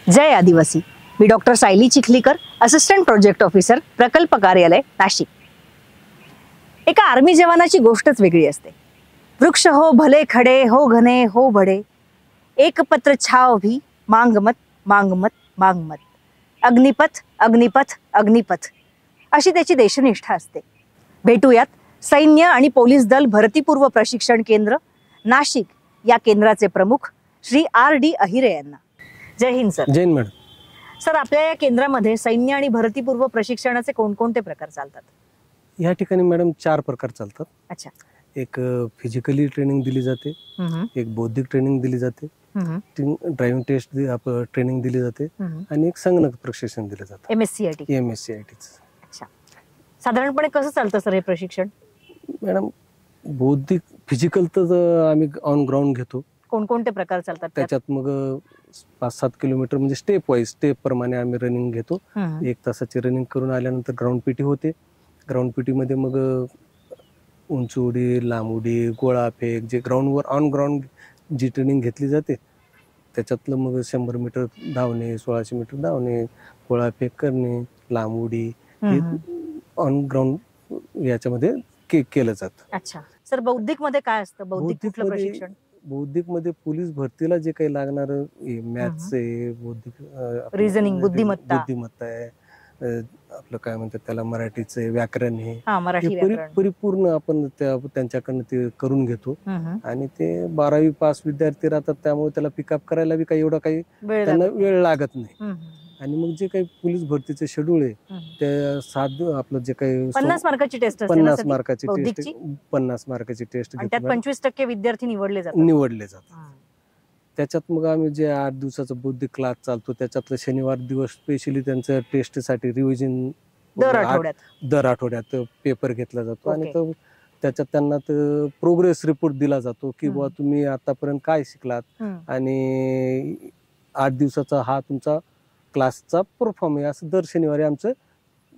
जय आदिवासी. मी doctor Sayali Chikhlikar, assistant project officer, प्रकल्प कार्यालय, नाशिक. एका आर्मी जवानाची गोष्टच वेगळी असते. वृक्ष हो भले खडे, हो घने हो बडे, एक पत्र छाव भी, मांग मत मांग मत मांग मत, अग्निपथ अग्निपथ अग्निपथ, अशी त्याची देशनिष्ठा असते. भेटूयात सैन्य आणि पोलीस दल भरतीपूर्व प्रशिक्षण केंद्र नाशिक या केंद्राचे प्रमुख श्री R.D. अहिरे यांना. जय हिंद सर. जय हिंद मॅडम. सर, आपल्या या केंद्रामध्ये सैन्य आणि भरतीपूर्व प्रशिक्षणाचे कोणकोणते प्रकार चालतात? या ठिकाणी मॅडम 4 प्रकार चालतात. अच्छा. एक फिजिकली ट्रेनिंग दिली जाते, एक बौद्धिक ट्रेनिंग दिली जाते, ड्रायव्हिंग टेस्ट ट्रेनिंग दिली जाते आणि एक संगणक प्रशिक्षण दिलं जातं, MSCIT. अच्छा. साधारणपणे कसं चालतं सर हे प्रशिक्षण? मॅडम, बौद्धिक फिजिकल तर आम्ही ऑन ग्राउंड घेतो. कोणकोणते प्रकार चालतात त्याच्यात? मग 5-7 किलोमीटर म्हणजे स्टेप वाईज, स्टेप प्रमाणे आम्ही रनिंग घेतो. 1 तासाची रनिंग करून आल्यानंतर ग्राउंड पीटी होते. ग्राउंड पीटी मध्ये मग उंच उडी, लांब उडी, गोळा फेक, जे ग्राउंडवर ऑन ग्राउंड जी ट्रेनिंग घेतली जाते त्याच्यातलं मग 100 मीटर धावणे, 1600 मीटर धावणे, गोळा फेक करणे, लांब उडी, हे ऑन ग्राउंड याच्यामध्ये केलं जातं. अच्छा. सर, बौद्धिक मध्ये काय असतं? बौद्धिक प्रशिक्षण? बौद्धिक मध्ये पोलीस भरतीला जे काही लागणार मॅथ्स आहे, बौद्धिक रिझनिंग, बुद्धिमत्ता आहे, आपलं काय म्हणतात त्याला, मराठीचं व्याकरण आहे, मराठी परिपूर्ण आपण त्यांच्याकडनं ते करून घेतो. आणि ते 12वी पास विद्यार्थी राहतात, त्यामुळे त्याला पिकअप करायला बी काही एवढा काही त्यांना वेळ लागत नाही. आणि मग जे काही पोलीस भरतीचे शेड्यूल आहे त्या आपलं जे काही 50 मार्काची टेस्ट असते, 50 मार्काची टेस्ट, 50 मार्काची टेस्ट, त्यात 25% विद्यार्थी निवडले जातात. त्याच्यात मग आम्ही जे 8 दिवसाचा बौद्धिक क्लास चालतो त्याच्यातलं शनिवार दिवस स्पेशली त्यांचं टेस्टसाठी रिव्हिजन दर आठवड्यात पेपर घेतला जातो. आणि त्याच्यात त्यांना प्रोग्रेस रिपोर्ट दिला जातो की बुवा तुम्ही आतापर्यंत काय शिकलात आणि 8 दिवसाचा हा तुमचा क्लासचा परफॉर्म आहे, असं दर शनिवारी आमचं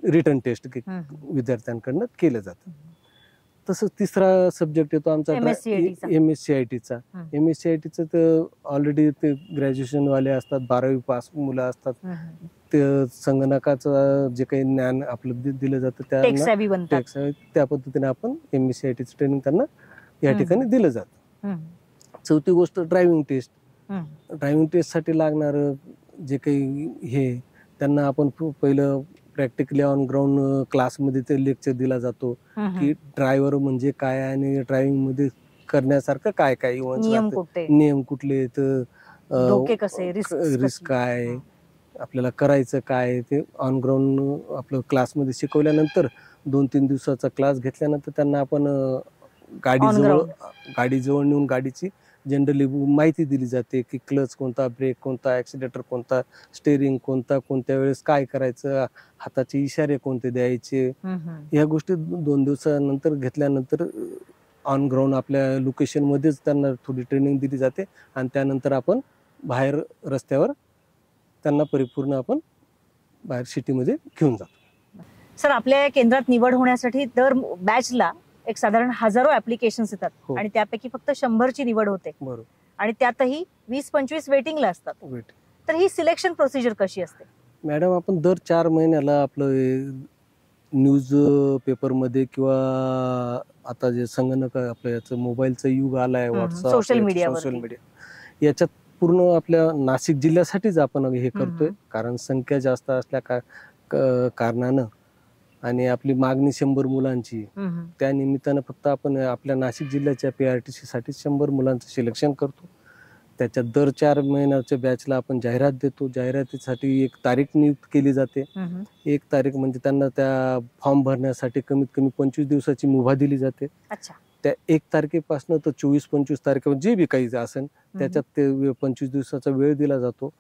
रिटर्न टेस्ट विद्यार्थ्यांकडनं केलं जातं. तसंच तिसरा सब्जेक्ट येतो आमचा MSCITचा. MSCITचं तर ऑलरेडी ते ग्रॅज्युएशन वाले असतात, 12वी पास मुलं असतात. ते संगणकाचं जे काही ज्ञान आपलं दिलं जातं त्या पद्धतीने आपण MSCITचं ट्रेनिंग त्यांना या ठिकाणी दिलं जातं. चौथी गोष्ट ड्रायव्हिंग टेस्ट. ड्रायव्हिंग टेस्टसाठी लागणार जे काही हे त्यांना आपण पहिलं प्रॅक्टिकली ऑन ग्राउंड क्लासमध्ये ते लेक्चर दिला जातो की ड्रायव्हर म्हणजे काय आणि ड्रायव्हिंग मध्ये करण्यासारखं काय काय नियम कुठले, रिस्क काय, आपल्याला करायचं काय, ते ऑन ग्राउंड आपलं क्लासमध्ये शिकवल्यानंतर 2-3 दिवसाचा क्लास घेतल्यानंतर त्यांना आपण गाडीजवळ नेऊन गाडीची जनरली माहिती दिली जाते की क्लच कोणता, ब्रेक कोणता, ऍक्सिलेटर कोणता, स्टेअरिंग कोणता, कोणत्या वेळेस काय करायचं, हाताचे इशारे कोणते द्यायचे. या गोष्टी 2 दिवसानंतर घेतल्यानंतर ऑन ग्राउंड आपल्या लोकेशन मध्येच त्यांना थोडी ट्रेनिंग दिली जाते आणि त्यानंतर आपण बाहेर रस्त्यावर त्यांना परिपूर्ण आपण बाहेर सिटीमध्ये घेऊन जातो. सर, आपल्या केंद्रात निवड होण्यासाठी दर बॅचला एक साधारण हजारो ऍप्लिकेशन्स येतात आणि त्यापैकी फक्त 100ची निवड होते. बरोबर. आणि त्यातही 20-25 वेटिंगला असतात. तर ही सिलेक्शन प्रोसिजर कशी असते? मॅडम, आपण दर 4 महिन्याला आपलं न्यूज पेपरमध्ये किंवा आता जे संगणक आपलं याचं मोबाईलचं युग आलाय, व्हॉट्सअप, सोशल मीडिया, याच्यात पूर्ण आपल्या नाशिक जिल्ह्यासाठीच आपण हे करतोय. कारण संख्या जास्त असल्या कारणानं आणि आपली मागणी 100 मुलांची, त्या निमित्तानं फक्त आपण आपल्या नाशिक जिल्ह्याच्या PRTC साठी 100 मुलांचं सिलेक्शन करतो. त्याच्यात दर 4 महिन्याच्या बॅचला आपण जाहिरात देतो. जाहिरातीसाठी एक तारीख नियुक्त केली जाते. एक तारीख म्हणजे त्यांना त्या फॉर्म भरण्यासाठी कमीत कमी 25 दिवसाची मुभा दिली जाते. त्या 1 तारखेपासून तर 24-25 तारखेपर्यंत जे बी काही असेल त्याच्यात ते 25 दिवसाचा वेळ दिला जातो.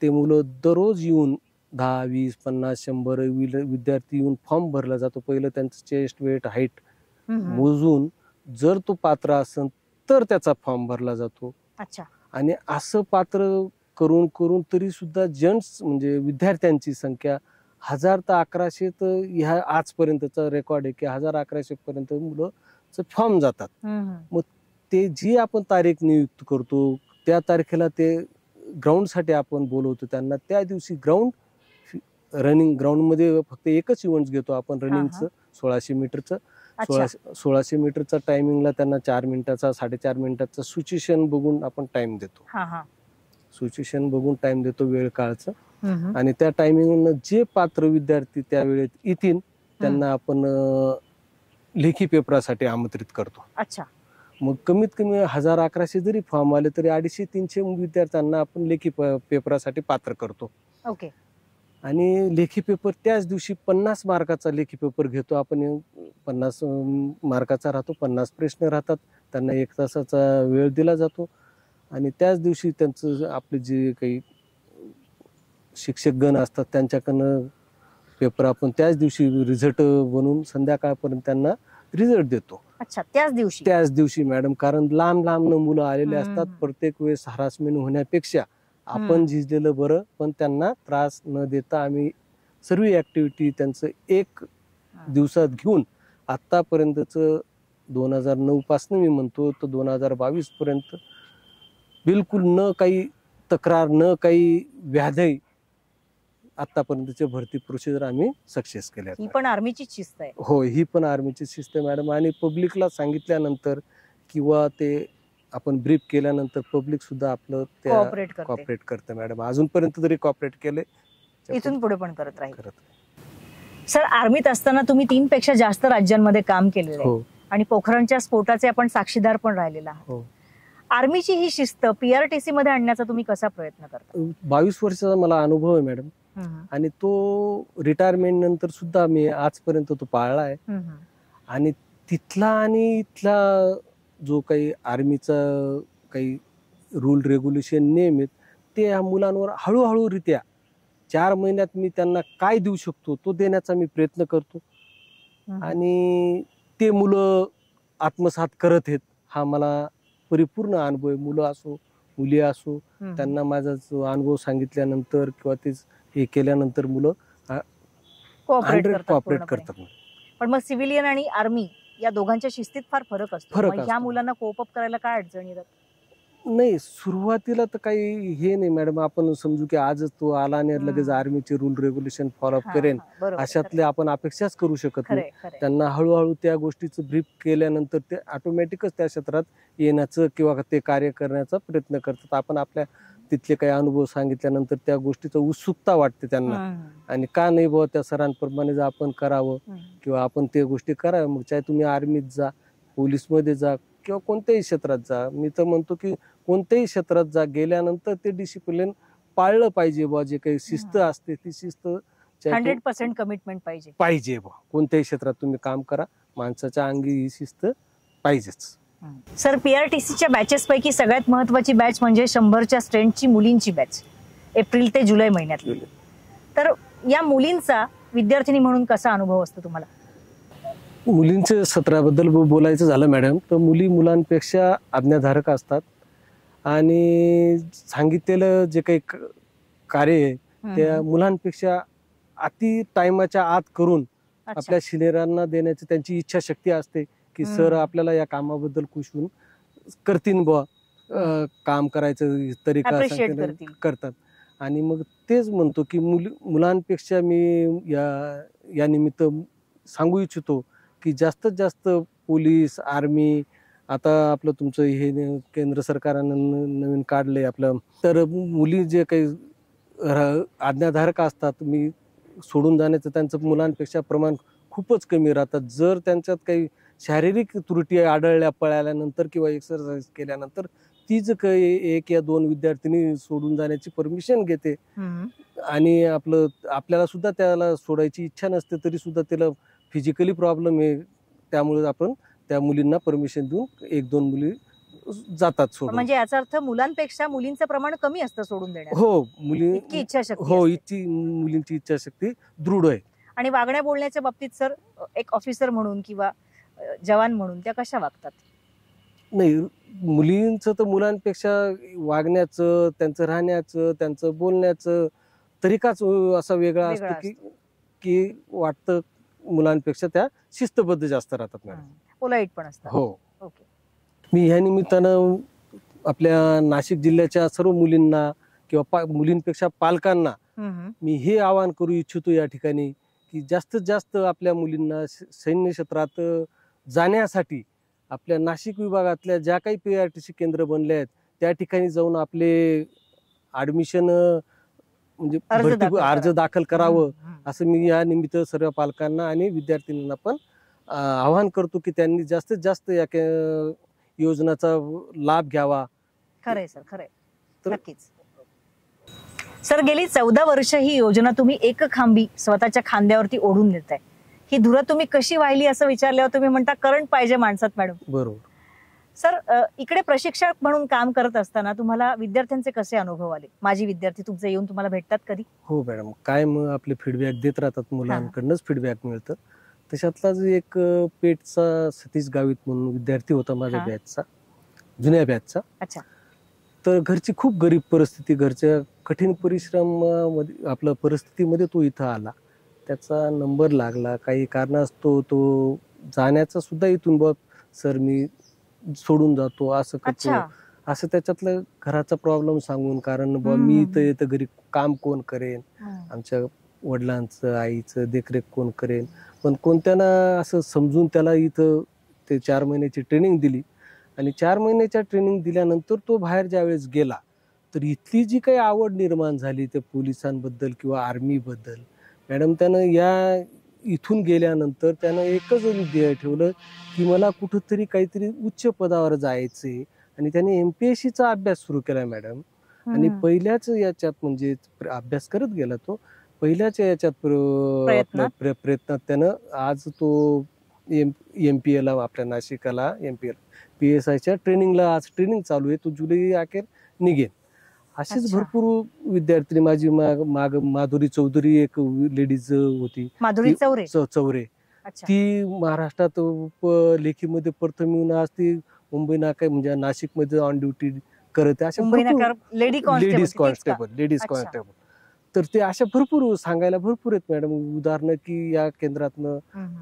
ते मुलं दररोज येऊन 10, 20, 50, 100 विद्यार्थी येऊन फॉर्म भरला जातो. पहिलं त्यांचं चेस्ट, वेट, हाईट मोजून जर तो पात्र असेल तर त्याचा फॉर्म भरला जातो. आणि असं पात्र करून करून तरी सुद्धा जेंट्स म्हणजे विद्यार्थ्यांची संख्या 1000 ते 1100 तर ह्या आजपर्यंतचा रेकॉर्ड आहे की 1000-1100 पर्यंत मुलं फॉर्म जातात. मग ते जी आपण तारीख नियुक्त करतो त्या तारखेला ते ग्राउंडसाठी आपण बोलवतो त्यांना, त्या दिवशी रनिंग ग्राउंडमध्ये फक्त एकच इव्हेंट घेतो आपण रनिंगचं, 1600 मीटरचं. 1600 मीटरचा टायमिंगला त्यांना 4 मिनिटाचा 4.5 मिनिटाचा सिच्युएशन बघून आपण टाइम देतो. सिच्युएशन बघून टाइम देतो, वेळ काळचं. आणि त्या टायमिंगनं जे पात्र विद्यार्थी त्या वेळेत येतील त्यांना आपण लेखी पेपरासाठी आमंत्रित करतो. अच्छा. मग कमीत कमी 1000-1100 जरी फॉर्म आले तरी 250-300 विद्यार्थ्यांना आपण लेखी पेपरासाठी पात्र करतो. ओके. आणि लेखी पेपर त्याच दिवशी 50 मार्काचा लेखी पेपर घेतो आपण. 50 मार्काचा राहतो, 50 प्रश्न राहतात, त्यांना 1 तासाचा वेळ दिला जातो. आणि त्याच दिवशी त्यांचं आपले जे काही शिक्षकगण असतात त्यांच्याकडनं पेपर आपण त्याच दिवशी रिझल्ट बनवून संध्याकाळपर्यंत त्यांना रिझल्ट देतो. अच्छा, त्याच दिवशी मॅडम, कारण लांब मुलं आलेले असतात. प्रत्येक वेळेस हरासमेंट होण्यापेक्षा आपण झिजलेलं बरं. पण त्यांना त्रास न देता आम्ही सर्व ऍक्टिव्हिटी त्यांचं 1 दिवसात घेऊन आतापर्यंतच 2009 पासून मी म्हणतो तर 2022 पर्यंत बिलकुल न काही तक्रार, न काही व्याधी, आतापर्यंतचे भरती प्रोसिजर आम्ही सक्सेस केल्या. ही पण आर्मीची शिस्त आहे. हो, ही पण आर्मीची शिस्त आहे मॅडम. आणि पब्लिकला सांगितल्यानंतर किंवा ते आपण ब्रीफ केल्यानंतर पब्लिक सुद्धा आपलं कॉपरेट करते मॅडम. अजूनपर्यंत तरी कॉपरेट केले, इथून पुढे पण करत राहील. सर, आर्मीत असताना तुम्ही 3 पेक्षा जास्त राज्यांमध्ये काम केलेलं आहे आणि पोखरणच्या स्फोटाचे आपण साक्षीदार पण राहिलेला आहात. आर्मीची ही शिस्त PRTC मध्ये आणण्याचा तुम्ही कसा प्रयत्न करता? 22 वर्षाचा मला अनुभव आहे मॅडम. आणि तो रिटायरमेंट नंतर सुद्धा मी आजपर्यंत तो पाळला आहे. आणि तिथला आणि इथला जो काही आर्मीचा काही रूल रेग्युलेशन नियम आहेत ते या मुलांवर हळूहळूरित्या 4 महिन्यात मी त्यांना काय देऊ शकतो तो देण्याचा मी प्रयत्न करतो. आणि ते मुलं आत्मसात करत आहेत हा मला परिपूर्ण अनुभव आहे. मुलं असो मुली असो, त्यांना माझा जो अनुभव सांगितल्यानंतर किंवा तेच हे केल्यानंतर मुलं कॉपरेट करतात. पण मग सिव्हिलियन आणि आर्मी या दोघांच्या शिस्तीत फार फरक असतो. ह्या मुलांना कोप अप करायला काय अडचणी येतात? नाही, सुरुवातीला तर काही हे नाही मॅडम. आपण समजू की आजच तो आला आणि लगेच आर्मीचे रूल रेग्युलेशन फॉलोअप करेन अशातले आपण अपेक्षाच करू शकत नाही. त्यांना हळूहळू त्या गोष्टीचं ब्रीफ केल्यानंतर ते ऑटोमॅटिकच त्या क्षेत्रात येण्याचं किंवा ते कार्य करण्याचा प्रयत्न करतात. आपण आपल्या तिथले काही अनुभव सांगितल्यानंतर त्या गोष्टीचं उत्सुकता वाटते त्यांना. आणि का नाही बुवा, त्या सरांप्रमाणे जर आपण करावं किंवा आपण ते गोष्टी कराव्या. मग चाहे तुम्ही आर्मीत जा, पोलीसमध्ये जा किंवा कोणत्याही क्षेत्रात जा. मी तर म्हणतो की कोणत्याही क्षेत्रात जा, गेल्यानंतर ते डिसिप्लिन पाळलं पाहिजे बुवा. जे काही शिस्त असते ती शिस्त 100% कमिटमेंट पाहिजे बुवा. कोणत्याही क्षेत्रात तुम्ही काम करा, माणसाच्या अंगी ही शिस्त पाहिजेच. सर, PRTCच्या बॅचेस पैकी सगळ्यात महत्वाची बॅच म्हणजे 100च्या स्ट्रेंथची मुलींची बॅच, एप्रिल ते जुलै महिन्यातली. तर या मुलींचा विद्यार्थिनी म्हणून कसा अनुभव असतो तुम्हाला? मुलींच्या सत्राबद्दल बोलायचं झालं मॅडम, तर मुली मुलांपेक्षा आज्ञाधारक असतात. आणि सांगितलेलं जे काही कार्य आहे त्या मुलांपेक्षा अति टाइमाच्या आत करून आपल्या सिनियरांना देण्याची त्यांची इच्छाशक्ती असते की सर आपल्याला या कामाबद्दल खुश होऊन करतील बुवा, काम करायचं तरीका करतात. आणि मग तेच म्हणतो की मुलांपेक्षा मी या निमित्त सांगू इच्छितो की जास्तीत जास्त पोलीस, आर्मी, आता आपलं तुमचं हे केंद्र सरकारनं नवीन काढलंय आपलं, तर मुली जे काही आज्ञाधारक असतात मी सोडून जाण्याचं त्यांचं मुलांपेक्षा प्रमाण खूपच कमी राहतात. जर त्यांच्यात काही शारीरिक त्रुटी आढळल्या पळाल्यानंतर किंवा एक्सरसाइज केल्यानंतर तीच काही 1 या 2 विद्यार्थिनी सोडून जाण्याची परमिशन घेते. आणि आपल्याला सुद्धा त्याला सोडायची इच्छा नसते तरी सुद्धा त्याला फिजिकली प्रॉब्लेम आहे, त्यामुळे आपण त्या मुलींना परमिशन देऊन 1-2 मुली जातात सोडून. म्हणजे याचा अर्थ मुलांपेक्षा मुलींचं प्रमाण कमी असतं सोडून देण्यात. हो, मुलींची इच्छाशक्ती दृढ आहे. आणि वागण्या बोलण्याच्या बाबतीत सर, एक ऑफिसर म्हणून किंवा जवान म्हणून त्या कशा वागतात? नाही, मुलींचं तर मुलांपेक्षा वागण्याचं, त्यांचं राहण्याचं, त्यांचं बोलण्याचं तरीकाच असा वेगळा असतो की वाटतं मुलांपेक्षा त्या शिस्तबद्ध जास्त राहतात मॅडम. पोलाईट पण असतात. हो. ओके. मी ह्या निमित्तानं आपल्या नाशिक जिल्ह्याच्या सर्व मुलींना किंवा मुलींपेक्षा पालकांना मी हे आवाहन करू इच्छितो या ठिकाणी की जास्तीत जास्त आपल्या मुलींना सैन्य क्षेत्रात जाण्यासाठी आपल्या नाशिक विभागातल्या ज्या काही PRTC केंद्र बनले आहेत त्या ठिकाणी जाऊन आपले ऍडमिशन म्हणजे अर्ज दाखल करावं असं मी या निमित्त सर्व पालकांना आणि विद्यार्थ्यांना पण आवाहन करतो की त्यांनी जास्तीत जास्त या योजनेचा लाभ घ्यावा. खरंय सर, खरंय, नक्कीच. सर, गेली 14 वर्ष ही योजना तुम्ही एक खांबी स्वतःच्या खांद्यावरती ओढून नेताय. ही धुरा तुम्ही कशी वाहिली असं विचारल्यावर तुम्ही म्हणता करंट पाहिजे माणसात मॅडम. बरोबर. सर, इकडे प्रशिक्षक म्हणून काम करत असताना तुम्हाला विद्यार्थ्यांचे कसे अनुभव आले? माझी विद्यार्थी तुमचे येऊन तुम्हाला भेटतात कधी? हो मॅडम, काय मग आपले फीडबॅक देत राहतात, मुलांकडनंच फीडबॅक मिळतं. तशातलाच एक पेठचा सतीश गावित म्हणून विद्यार्थी होता माझ्या बॅचचा, जुन्या बॅचचा. अच्छा. तर घरची खूप गरीब परिस्थिती, घरच्या कठीण परिश्रमामध्ये आपल्या परिस्थितीमध्ये तो इथं आला. त्याचा नंबर लागला, काही कारणास्तव तो जाण्याचा सुद्धा इथून बघ सर मी सोडून जातो असं करतो असं त्याच्यातलं घराचा प्रॉब्लेम सांगून, कारण मी इथं येतं घरी काम कोण करेन, आमच्या वडिलांचं आईचं देखरेख कोण करेन. पण कोणत्याना असं समजून त्याला इथं ते 4 महिन्याची ट्रेनिंग दिली आणि 4 महिन्याच्या ट्रेनिंग दिल्यानंतर तो बाहेर ज्यावेळेस गेला तर इथली जी काही आवड निर्माण झाली त्या पोलिसांबद्दल किंवा आर्मीबद्दल, मॅडम त्यानं या इथून गेल्यानंतर त्यानं एकच ध्येय ठेवलं की मला कुठंतरी काहीतरी उच्च पदावर जायचंय आणि त्याने MPSCचा अभ्यास सुरू केला मॅडम. आणि पहिल्याच याच्यात म्हणजे अभ्यास करत गेला तो, पहिल्याच याच्यात प्रयत्नात त्यानं आज तो MPA ला आपल्या नाशिकाला MPA PSIच्या ट्रेनिंगला आज ट्रेनिंग चालू आहे. तो जुलै अखेर निघेल. असेच भरपूर विद्यार्थी, माझी माग माधुरी चौधरी एक लेडीज होती, माधुरी चौरे, ती महाराष्ट्रात लेखीमध्ये प्रथम येऊन आज ती मुंबई नाका म्हणजे नाशिकमध्ये ऑन ड्युटी करत आहे. Ladies constable. तर ते अशा भरपूर सांगायला भरपूर आहेत मॅडम उदाहरणं की या केंद्रातनं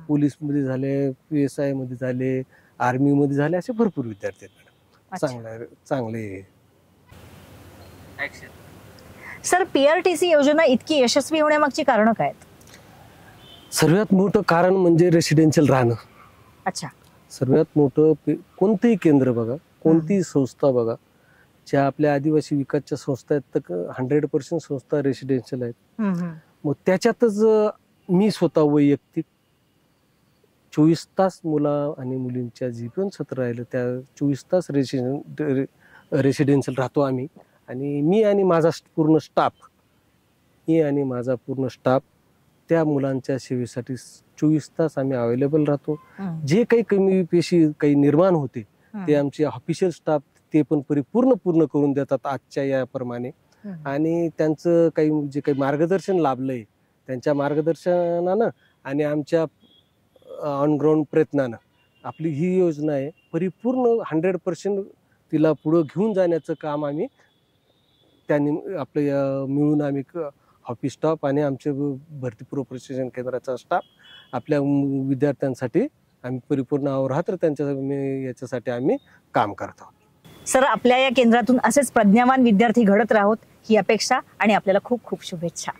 पोलीस मध्ये झाले, PSI मध्ये झाले, आर्मी मध्ये झाले, असे भरपूर विद्यार्थी आहेत मॅडम. चांगले. सर, PRTC योजना इतकी यशस्वी होण्यामागची कारणं काय आहेत? सर्वात मोठं कारण म्हणजे रेसिडेन्शियल राहणं. अच्छा. सर्वात मोठं कोणतेही केंद्र बघा, कोणतीही संस्था बघा, ज्या आपल्या आदिवासी विकासच्या संस्था आहेत तर 100% संस्था रेसिडेन्शियल आहेत. मग त्याच्यातच मी स्वतः वैयक्तिक 24 तास मुला आणि मुलींच्या जीवन सत्र राहिलं त्या 24 तास रेसिडेन्शियल राहतो आम्ही. आणि मी आणि माझा पूर्ण स्टाफ त्या मुलांच्या सेवेसाठी 24 तास आम्ही अवेलेबल राहतो. जे काही कमी पेशी काही निर्माण होते ते आमचे ऑफिशियल स्टाफ ते पण पूर्ण करून देतात आजच्या याप्रमाणे. आणि त्यांचं काही जे काही मार्गदर्शन लाभलंय त्यांच्या मार्गदर्शनानं आणि आमच्या ऑनग्राउंड प्रयत्नानं आपली ही योजना आहे परिपूर्ण 100% तिला पुढं घेऊन जाण्याचं काम आम्ही त्यांनी आपलं मिळून आम्ही ऑफिस स्टाफ आणि आमचे भरतीपूर्व प्रशिक्षण केंद्राचा स्टाफ आपल्या विद्यार्थ्यांसाठी आम्ही परिपूर्ण अहोरात्र याच्यासाठी आम्ही काम करत आहोत. सर, आपल्या या केंद्रातून असेच प्रज्ञावान विद्यार्थी घडत राहोत ही अपेक्षा आणि आपल्याला खूप खूप शुभेच्छा.